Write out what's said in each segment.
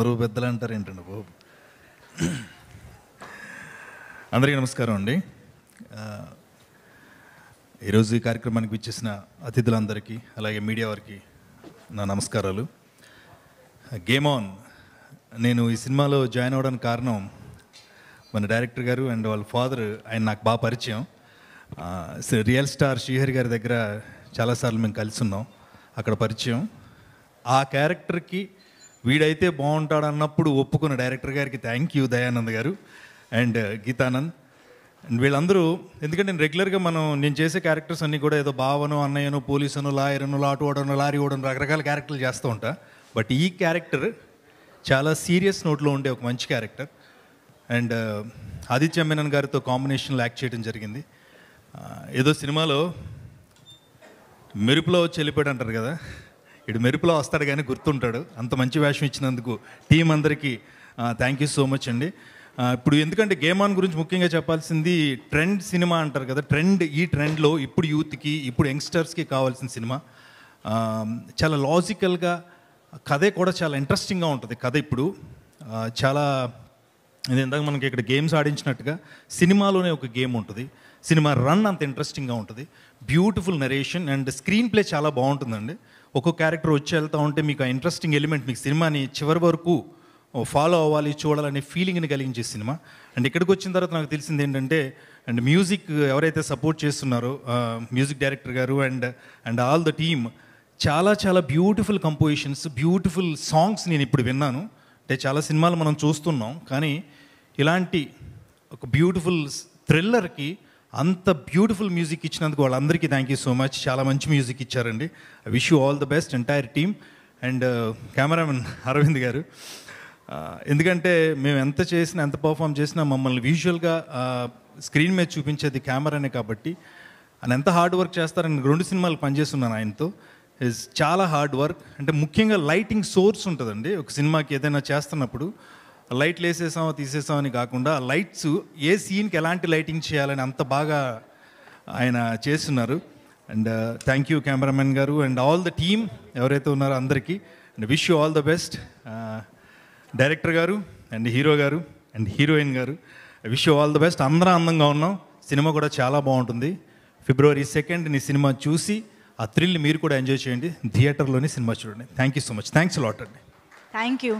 అందరూ పెద్దలు అంటారు ఏంటండి బాబు. అందరికీ నమస్కారం అండి. ఈరోజు ఈ కార్యక్రమానికి విచ్చేసిన అతిథులందరికీ అలాగే మీడియా వారికి నా నమస్కారాలు. గేమ్ ఆన్, నేను ఈ సినిమాలో జాయిన్ అవ్వడానికి కారణం మన డైరెక్టర్ గారు అండ్ వాళ్ళ ఫాదర్. ఆయన నాకు బాగా పరిచయం. రియల్ స్టార్ శ్రీహరి గారి దగ్గర చాలాసార్లు మేము కలిసి ఉన్నాం, అక్కడ పరిచయం. ఆ క్యారెక్టర్కి వీడైతే బాగుంటాడు అన్నప్పుడు ఒప్పుకున్న డైరెక్టర్ గారికి థ్యాంక్ యూ, దయానంద్ గారు అండ్ గీతానంద్ అండ్ వీళ్ళందరూ. ఎందుకంటే నేను రెగ్యులర్గా నేను చేసే క్యారెక్టర్స్ అన్నీ కూడా ఏదో బావనో అన్నయ్యనో పోలీసునో లాయర్నో లాటు ఓడనో లారీ ఓడనో రకరకాల క్యారెక్టర్లు చేస్తూ ఉంటా. బట్ ఈ క్యారెక్టర్ చాలా సీరియస్ నోట్లో ఉండే ఒక మంచి క్యారెక్టర్. అండ్ ఆదిత్య మేనన్ గారితో కాంబినేషన్లో యాక్ట్ చేయడం జరిగింది. ఏదో సినిమాలో మెరుపులో వచ్చి వెళ్ళిపోయాడు అంటారు కదా, ఇటు మెరుపులో వస్తాడు కానీ గుర్తుంటాడు. అంత మంచి వేషం ఇచ్చినందుకు టీం అందరికీ థ్యాంక్ యూ సో మచ్ అండి. ఇప్పుడు ఎందుకంటే గేమ్ ఆన్ గురించి ముఖ్యంగా చెప్పాల్సింది ట్రెండ్ సినిమా అంటారు కదా. ఈ ట్రెండ్లో ఇప్పుడు యూత్కి, ఇప్పుడు యంగ్స్టర్స్కి కావాల్సిన సినిమా. చాలా లాజికల్గా, కథే కూడా చాలా ఇంట్రెస్టింగ్గా ఉంటుంది. కథ ఇప్పుడు చాలా ఇది ఇందాక మనకి ఇక్కడ గేమ్స్ ఆడించినట్టుగా సినిమాలోనే ఒక గేమ్ ఉంటుంది. సినిమా రన్ అంత ఇంట్రెస్టింగ్గా ఉంటుంది. Beautiful narration and screen play చాలా బాగుంటుందండి. ఒక్కొక్క క్యారెక్టర్ వచ్చి వెళ్తూ ఉంటే మీకు ఆ ఇంట్రెస్టింగ్ ఎలిమెంట్, మీకు సినిమాని చివరి వరకు ఫాలో అవ్వాలి, చూడాలనే ఫీలింగ్ని కలిగించే సినిమా. అండ్ ఇక్కడికి వచ్చిన తర్వాత నాకు తెలిసింది ఏంటంటే, అండ్ మ్యూజిక్ ఎవరైతే సపోర్ట్ చేస్తున్నారో మ్యూజిక్ డైరెక్టర్ గారు అండ్ ఆల్ ద టీమ్, చాలా చాలా బ్యూటిఫుల్ కంపోజిషన్స్, బ్యూటిఫుల్ సాంగ్స్ నేను ఇప్పుడు విన్నాను. అంటే చాలా సినిమాలు మనం చూస్తున్నాం, కానీ ఇలాంటి ఒక బ్యూటిఫుల్ థ్రిల్లర్కి అంత బ్యూటిఫుల్ మ్యూజిక్ ఇచ్చినందుకు వాళ్ళందరికీ థ్యాంక్ యూ సో మచ్. చాలా మంచి మ్యూజిక్ ఇచ్చారండి. I wish you all the best entire team. And cameraman Aravind garu, ఎందుకంటే మేము ఎంత చేసినా, ఎంత పర్ఫామ్ చేసినా మమ్మల్ని విజువల్గా స్క్రీన్ మీద చూపించేది కెమెరానే కాబట్టి ఆయన ఎంత హార్డ్ వర్క్ చేస్తారని 2 సినిమాలు పనిచేస్తున్నాను ఆయనతో. ఇస్ చాలా హార్డ్ వర్క్. అంటే ముఖ్యంగా లైటింగ్ సోర్స్ ఉంటుందండి ఒక సినిమాకి. ఏదైనా చేస్తున్నప్పుడు లైట్లు వేసేసామో తీసేసామని కాకుండా ఆ లైట్స్ ఏ సీన్కి ఎలాంటి లైటింగ్ చేయాలని అంత బాగా ఆయన చేస్తున్నారు. అండ్ థ్యాంక్ యూ కెమెరామెన్ గారు అండ్ ఆల్ ద టీమ్ ఎవరైతే ఉన్నారో అందరికీ. And wish you all the best. Director గారు అండ్ హీరో గారు అండ్ హీరోయిన్ గారు, wish you all the best. అందరం అందంగా ఉన్నాం. సినిమా కూడా చాలా బాగుంటుంది. February 2nd నీ సినిమా చూసి ఆ థ్రిల్ మీరు కూడా ఎంజాయ్ చేయండి. థియేటర్లోని సినిమా చూడండి. Thank you so much. Thanks lot అండి. Thank you.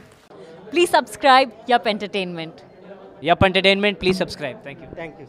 Please subscribe Yup Entertainment. Yup Entertainment, please subscribe. Thank you.